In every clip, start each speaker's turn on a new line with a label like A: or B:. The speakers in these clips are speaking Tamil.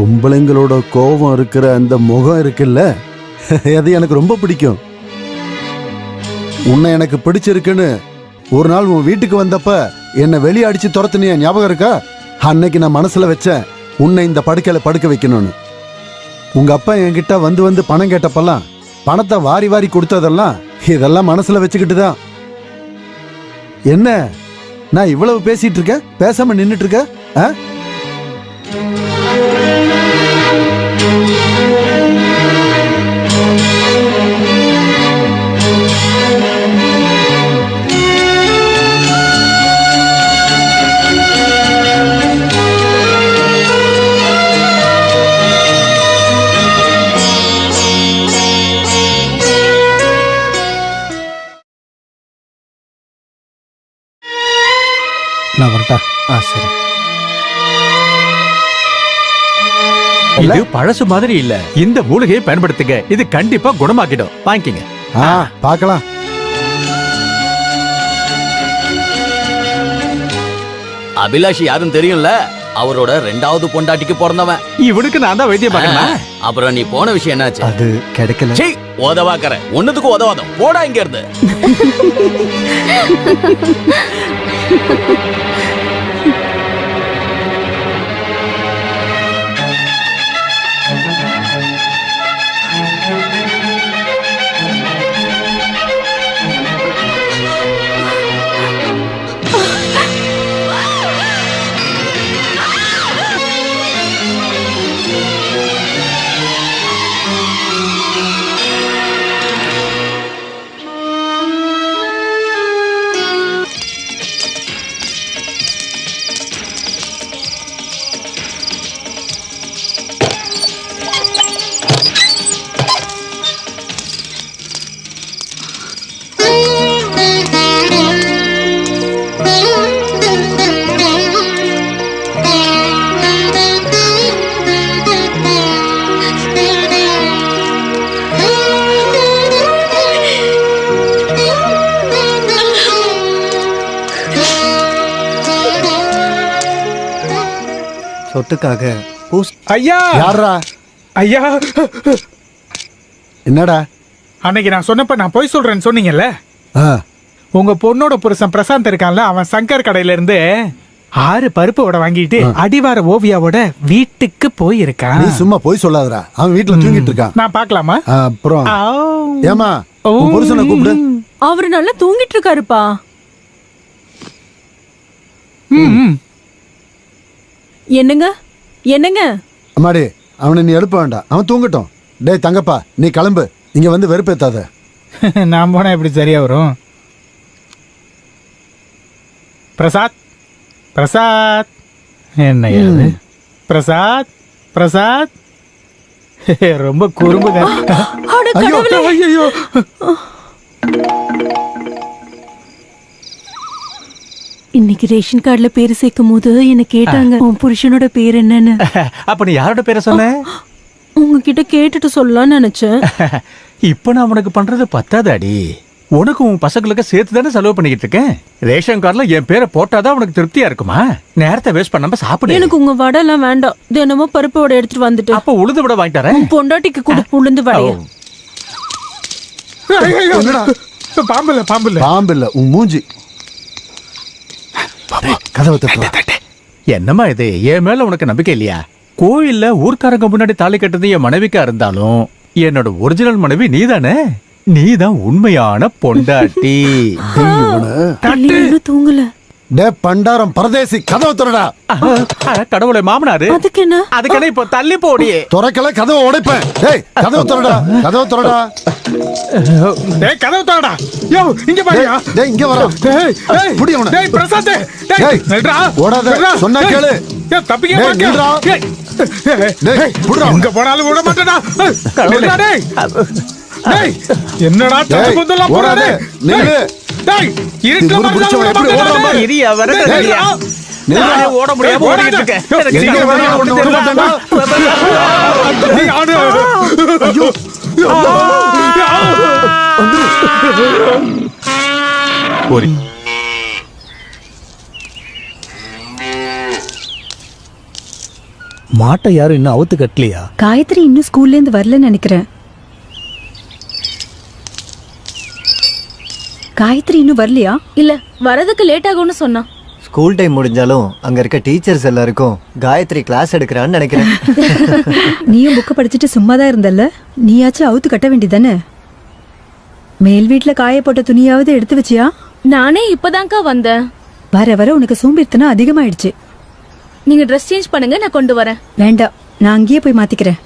A: பொம்பளைங்களோட கோபம் இருக்கிற அந்த முகம் இருக்குல்ல, அது எனக்கு ரொம்ப பிடிக்கும். உன்னை எனக்கு பிடிச்சிருக்குன்னு ஒரு நாள் உன் வீட்டுக்கு வந்தப்ப என்னை வெளியே அடிச்சு துரத்துனிய ஞாபகம் இருக்கா? அன்னைக்கு நான் மனசுல வச்சேன் உன்னை இந்த படுக்கையில படுக்க வைக்கணும்னு. உங்க அப்பா என்கிட்ட வந்து வந்து பணம் கேட்டப்பெல்லாம் பணத்தை வாரி வாரி கொடுத்ததெல்லாம் இதெல்லாம் மனசுல வச்சுக்கிட்டு தான். என்ன நான் இவ்வளவு பேசிட்டு இருக்கேன், பேசாம நின்னுட்டு இருக்க? நான் வரட்டா? சரி.
B: இது பழசு மாதிரி இல்ல. இந்த மூலிகையை பயன்படுத்துங்க, இது கண்டிப்பா குணமாக்கிடும். வாங்கிக்கங்க.
A: பார்க்கலாம்.
C: அபிலாஷ் யாரும் தெரியும்ல, அவரோட 2வது பொண்டாட்டிக்கு பிறந்தவன்.
B: இவனுக்கு நான் தான் வைத்தியம் பார்க்கணும்.
C: அப்புறம் நீ போன விஷயம் என்னாச்சு?
A: அது கிடைக்கல.
C: சீ, உதவாக்கற ஒண்ணுத்துக்கு உதவாதம். போடா இங்க இருந்து.
A: சொத்துக்காக
D: ஐயா!
A: யாரா?
D: ஐயா!
A: என்னடா?
D: அன்னைக்கு நான் சொன்னப்ப நான் போய் சொல்றேன்னு சொன்னீங்கல்ல, உங்க பொண்ணோட புருஷன் பிரசாந்த் இருக்கான்ல, அவன் சங்கர் கடையில இருந்து 6 பருப்பு வடை வாங்கிட்டு அடிவார ஓவியாவோட வீட்டுக்கு போயிருக்கான்.
A: நீ சும்மா போய் சொல்லாதடா, அவன் வீட்டுல தூங்கிட்டு இருக்கான்.
D: நான் பாக்கலாமா?
A: அப்புறம் ஏமா உன் புருஷனை கூப்பிடு.
E: அவரு நல்லா தூங்கிட்டு இருக்காருப்பா. என்னங்க என்னங்க?
A: அம்மாடி, அவனை நீ எழுப்ப வேண்டாம், அவன் தூங்கட்டும். டேய் தங்கப்பா, நீ கிளம்பு, இங்க வந்து வெறுப்பேத்தாத.
D: நான் போனா எப்படி சரியா வரும்? பிரசாத், பிரசாத், என்ன இது? பிரசாத், பிரசாத், ரொம்ப குறும்புங்க. ஐயோ!
E: இன்னைக்கு ரேஷன் கார்டுல பேரு சேர்க்கும் போது என்ன கேட்டாங்க, உன் புருஷனோட பேர் என்னன்னு.
B: அப்ப நீ யாரோட பேரை சொன்ன?
E: உங்ககிட்ட கேட்டுட்டு சொல்லலாம்னு நினைச்சேன்.
B: இப்ப நான் உனக்கு பண்றது பத்தாது அடி. உனக்கு உன் பசங்களுக்கு சேர்த்து தானே செலவு பண்ணிக்கிட்டு இருக்கேன். ரேஷன் கார்டுல என் பேரை போட்டாதான் உனக்கு திருப்தியா இருக்குமா? நேரத்தை வேஸ்ட் பண்ணாம சாப்பிடு.
E: எனக்கு உங்க வடை எல்லாம் வேண்டாம், தினமும் பருப்பு வடை எடுத்துட்டு வந்துட்டு.
B: அப்ப உளுந்து வடை வாங்கி தரேன்.
E: பொண்டாட்டிக்கு கூட உளுந்து வடைய.
D: பாம்பில்ல, பாம்பில்ல,
A: பாம்பில்ல, உன் மூஞ்சி. கதவை தட்டு.
B: என்னம்மா இது? என் மேல உனக்கு நம்பிக்கை இல்லையா? கோயில்ல ஊர்க்காரங்க முன்னாடி தாலி கட்டுறது என் மனைவிக்கா இருந்தாலும் என்னோட ஒரிஜினல் மனைவி நீதானே. நீதான் உண்மையான பொண்டாட்டி.
E: தூங்கல.
A: டே பண்டாரம் பரதேசி, கதவை திறடா.
B: கடவுளை மாமனாரு,
E: அதுக்கு என்ன?
B: அதுக்கு இப்ப தள்ளி போடியே.
A: திறக்கல, கதவை உடைப்பேன். டேய் கதவை திறடா, கதவை திறடா.
D: டேய் கதவை திறடா. யோ இங்க பாருயா.
A: டேய் இங்க வர.
D: டேய்
A: புடி அவனை.
D: டேய் பிரசாத், டேய் நில்றா.
A: ஓடாத, சொன்னா கேளு.
D: ஏய் தப்பிக்க
A: டேய்
D: மாட்டே.
A: நில்றா. டேய் புடிடா.
D: இங்க போனாலும் விட மாட்டேடா. நில்றா டேய். டேய் என்னடா தப்பு கொண்டலாம் போறானே.
A: நில்லு.
D: டேய் இருக்க
A: புடிச்சவன் எப்படி ஓடுறான்?
B: இரியா வரடா.
A: நில்றா.
B: ஓட முடியாம ஓடிட்டு இருக்கேன்.
A: எங்க வர ஒண்ணு விட மாட்டேன்டா.
D: நீ ஆடு.
A: ஐயோ.
B: ஒரு
F: மாட்டை யாரும் இன்னும் அவுத்து கட்டலையா?
G: காயத்ரி இன்னும் ஸ்கூல்ல இருந்து வரலன்னு நினைக்கிறேன். காயத்ரி இன்னும் வரலையா?
E: இல்ல வரதுக்கு லேட் ஆகும்னு சொன்னா.
H: ஸ்கூல் டைம் முடிஞ்சாலும் அங்க இருக்க டீச்சர்ஸ் எல்லாருக்கும் காயத்ரி கிளாஸ் எடுக்கிறான்னு நினைக்கிறேன்.
G: நீயும் புக்க படிச்சுட்டு சும்மா தான் இருந்தல்ல, நீயாச்சும் அவுத்து கட்ட வேண்டியதானே? மேல் வீட்டுல காய போட்ட துணியாவது எடுத்து வச்சியா?
E: நானே இப்பதான்க்கா வந்தேன்.
G: வர வர உனக்கு சோம்பேறித்தனம் அதிகமாயிடுச்சு.
E: நீங்க ட்ரெஸ் சேஞ்ச் பண்ணுங்க, நான் கொண்டு வரேன்.
G: வேண்டாம், நான் அங்கேயே போய் மாத்திக்கிறேன்.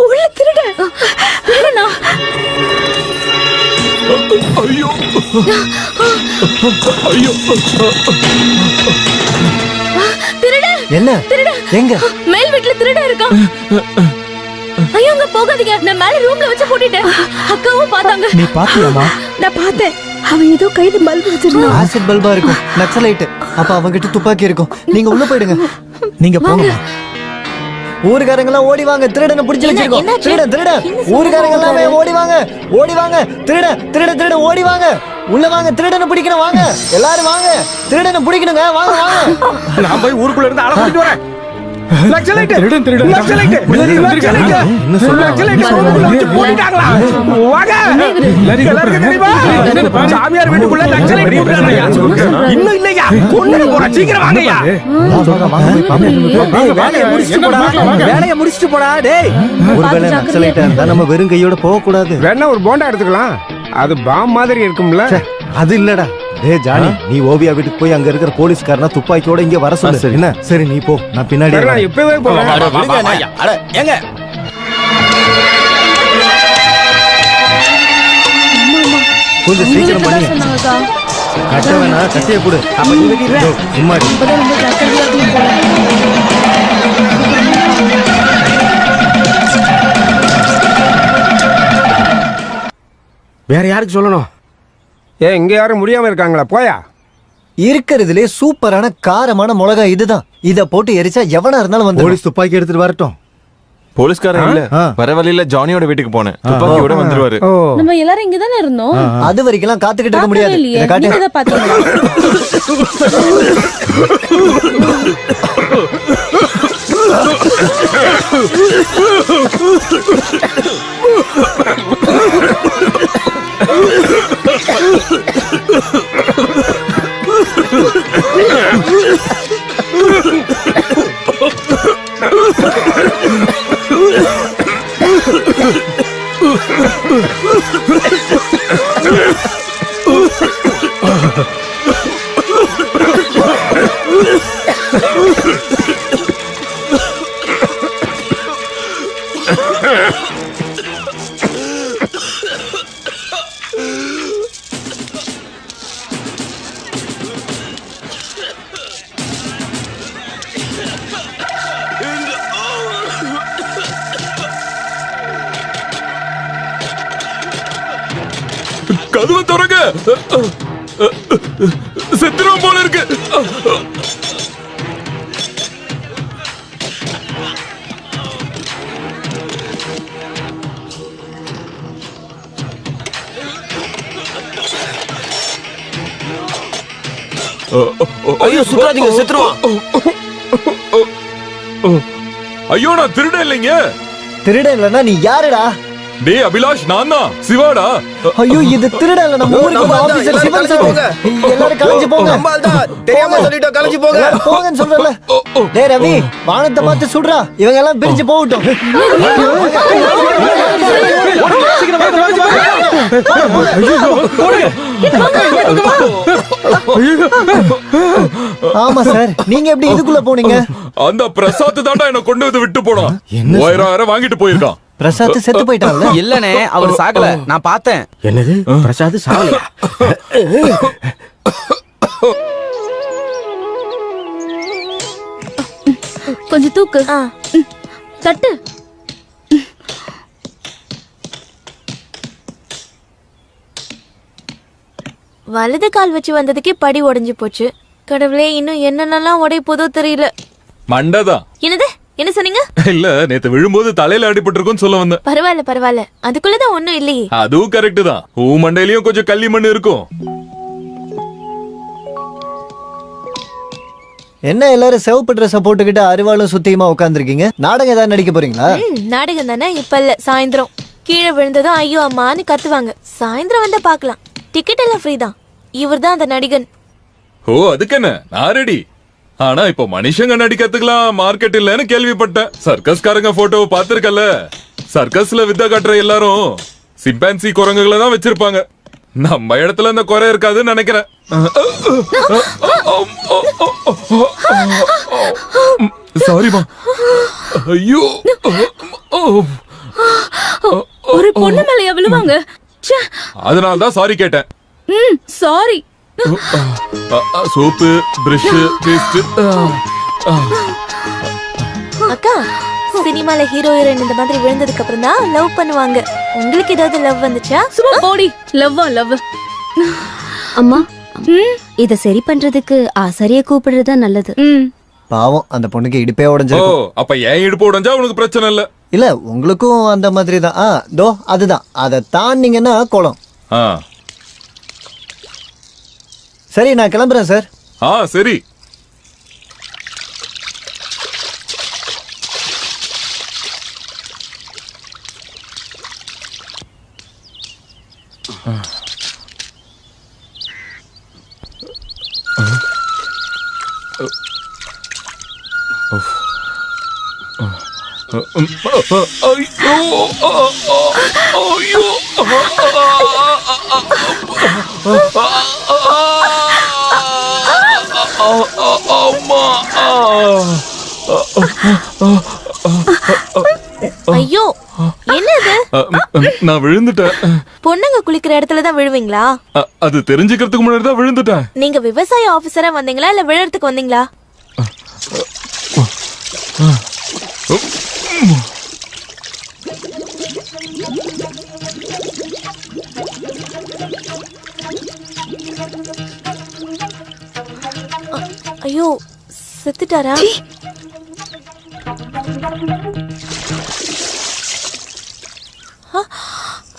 E: உள்ள திருட. திருடனா?
B: ஐயோ ஐயோ
E: திருட.
H: என்ன?
E: திருட.
H: எங்க?
E: மேல் வீட்டுல திருட இருக்கான். ஐயோ அங்க போகாதீங்க, நான் மேல ரூம்ல வச்சு போட்டுட்டேன். அக்காவும் பார்த்தாங்க.
F: நீ பாத்தியாமா?
G: நான் பார்த்தேன், அவன் ஏதோ கையில பல்பு வச்சிருந்தான்.
H: ஆசிட் பல்பா இருக்கும், நக்சலைட். அப்ப அவங்கிட்ட துப்பாக்கி இருக்கும். நீங்க உள்ள போயிடுங்க.
F: நீங்க போங்கம்மா.
H: ஊருக்காரங்க எல்லாம் ஓடி வாங்க, திருடனை பிடிச்சு வச்சிருக்கோம். திருடன் ஊருக்காரங்க எல்லாமே ஓடி வாங்க, ஓடி வாங்க. திருட ஓடி வாங்க, உள்ள வாங்க. திருடனை பிடிக்கணும், வாங்க எல்லாரும் வாங்க. திருடனை பிடிக்கணுங்க, வாங்க வாங்க.
F: நான் போய் ஊருக்குள்ள இருந்து ஆள கூட்டிட்டு வரேன்.
D: திருடன் திருடன்
F: சாமியார் வீட்டுக்குள்ள இன்னும் இல்லையா? கொண்டு போற, சீக்கிரம் வாங்கய்யா. வேலையை முடிச்சிட்டு போடா. டேய்,
H: ஒருவேளை நக்சலைட்டா இருந்தா நம்ம வெறும் கையோட போக கூடாது.
I: வேணா ஒரு போண்டா எடுத்துக்கலாம், அது பாம் மாதிரி இருக்கும்ல.
H: அது இல்லடா. டேய் ஜானி, நீ ஓவியா வீட்டுக்கு போய் அங்க இருக்கிற போலீஸ்காரனா துப்பாக்கியோட இங்க வர சொல்லு. என்ன? சரி நீ போ, நான் பின்னாடி
I: சரி, நான் இப்பவே போறேன்.
C: அட, விடுங்க அண்ணே. அட, ஏங்க
H: கொஞ்சம் சீக்கிரம் பண்ணி.
E: சொன்னாங்கக்கா.
H: கட்ட வேணா, கட்டிய கொடு. அப்ப நீ வெட்டிடுற. சும்மா இரு.
E: இப்பதான் ரொம்ப ஜாக்கிரதையா இருக்கணும் போல.
I: வேற யாருக்கு சொல்லணும்? இங்க யாரும் முடியாம இருக்காங்களா? போயா.
H: இருக்கிறதுலே சூப்பரான காரமான மிளகாய் இதுதான். இத போட்டு எரிச்சா எவனா இருந்தாலும் வந்து போலீஸ் துப்பாக்கி எடுத்துட்டு வரட்டும்.
J: போலீஸ்காரன் இல்ல, வர வழியில ஜானியோட வீட்டுக்கு போனேன். துப்பாக்கியோட வந்துருவாரு.
E: நம்ம எல்லாரும் இங்க தானே இருந்தோம்.
H: அது வரைக்கும் காத்துக்கிட்டு இருக்க முடியாது.
E: இல்லையே,
H: இத காட்டு.
E: நீங்க தான் பாத்தீங்களா?
J: கதவை திறங்க, செத்துரும் போல இருக்கு.
C: ஐயோ சுற்றாதீங்க, செத்துருவான்.
J: ஐயோ நான் திருட இல்லைங்க.
H: திருட இல்லனா நீ யாருடா?
J: டேய் அபிலாஷ், நான் தான் சிவாடா.
H: ஐயோ இது திருட இல்ல, நம்ம ஊருக்கு ஆபீசர் சிவன் சார். எல்லாரும் கலஞ்சி போங்க. தெரியாம சொல்லிட்டோம், கலஞ்சி போங்க. போங்கன்னு சொல்றல. டேய் ரவி, வானத்தை பார்த்து சுடுறா. இவங்க எல்லாம் பிரிஞ்சு போகட்டும். ஆமா சார், நீங்க எப்படி இதுக்குள்ள போனீங்க?
J: அந்த பிரசாத் தாண்டா என்ன கொண்டு வந்து விட்டு போனான். 1000 வாங்கிட்டு போயிருக்கான்.
H: பிரசாத் செத்து போயிட்டான்ல?
F: இல்லனே, அவர் சாகல, நான் பார்த்தேன்.
I: என்னது பிரசாத் சாவலையா?
E: கொஞ்சம் தூக்கு. தட்டு.
K: வலது கால் வச்சு வந்ததுக்கே படி உடைஞ்சு போச்சு. கடவுளே, இன்னும் என்னென்னலாம் உடைய போதோ தெரியல.
J: மண்டதான்.
K: என்னது? என்ன சொன்னீங்க?
J: இல்ல, நேத்து விழும்போது தலையில அடிபட்டிருக்குன்னு சொல்ல வந்தேன்.
K: பரவாயில்ல பரவாயில்ல, அதுக்குள்ளதான் ஒண்ணும் இல்லையே.
J: அதுவும் கரெக்ட் தான். ஊ மண்டையிலயும் கொஞ்சம் களி மண் இருக்கும்.
H: என்ன எல்லாரும் சிவப்பு ட்ரெஸ் போட்டுக்கிட்டு அருவாளும் சுத்தியுமா உட்காந்துருக்கீங்க? நாடகம் ஏதாவது நடிக்க போறீங்களா?
K: நாடகம் தானே, இப்ப இல்ல, சாயந்தரம். கீழே விழுந்ததும் ஐயோ அம்மான்னு கத்துவாங்க. சாயந்தரம் வந்தா பாக்கலாம். டிக்கெட் எல்லாம் ஃப்ரீ தான். இவர் தான் அந்த நடிகன்.
J: ஓ, அதுக்கு என்ன, நான் ரெடி. ஆனா இப்போ மனுஷங்க நடிக்கிறதுக்கெல்லாம் மார்க்கெட் இல்லன்னு கேள்விப்பட்டேன். சர்க்கஸ்காரங்க போட்டோவை பாத்துருக்கல. சர்க்கஸ்ல வித்த காட்டுற எல்லாரும் சிம்பான்சி குரங்குகளை தான் வச்சிருப்பாங்க. நம்ம இடத்துல இந்த குறை இருக்காதுன்னு நினைக்கிறேன். சாரிமா. ஐயோ,
E: ஒரு பொண்ணு மேலயா விழுவாங்க?
J: அதனால தான் சாரி கேட்டேன்.
E: சாரி.
J: Soap, brush, paste.
K: அக்கா, சினிமால ஹீரோ ஹீரோயின் இந்த மாதிரி விழுந்ததுக்கு அப்புறம் தான் லவ் பண்ணுவாங்க. உங்களுக்கு ஏதாவது லவ் வந்துச்சா?
E: சும்மா போடி. லவ்வா லவ்.
L: அம்மா, இத சரி பண்றதுக்கு ஆசாரிய கூப்பிடுறது நல்லது.
H: பாவம், அந்த பொண்ணுக்கு இடுப்பே
J: ஓ,
H: உடைஞ்சிருக்கும்.
J: அப்ப ஏன் இடுப்பு உடைஞ்சா உனக்கு பிரச்சனை இல்ல?
H: இல்ல, உங்களுக்கும் அந்த மாதிரி தான். தோ அதுதான். அதை தாண்டிங்கன்னா குளம். சரி, நான் கிளம்புறேன் சார்.
J: சரி.
K: ஐயோ, என்னது?
J: நான் விழுந்துட்டேன்.
K: பொண்ணுங்க குளிக்கிற இடத்துல தான் விழுவீங்களா?
J: அது தெரிஞ்சுக்கிறதுக்கு முன்னாடி தான் விழுந்துட்டேன்.
K: நீங்க விவசாய ஆபீசரா வந்தீங்களா இல்ல விழறதுக்கு வந்தீங்களா? ஐயோ, செத்துட்டாரா?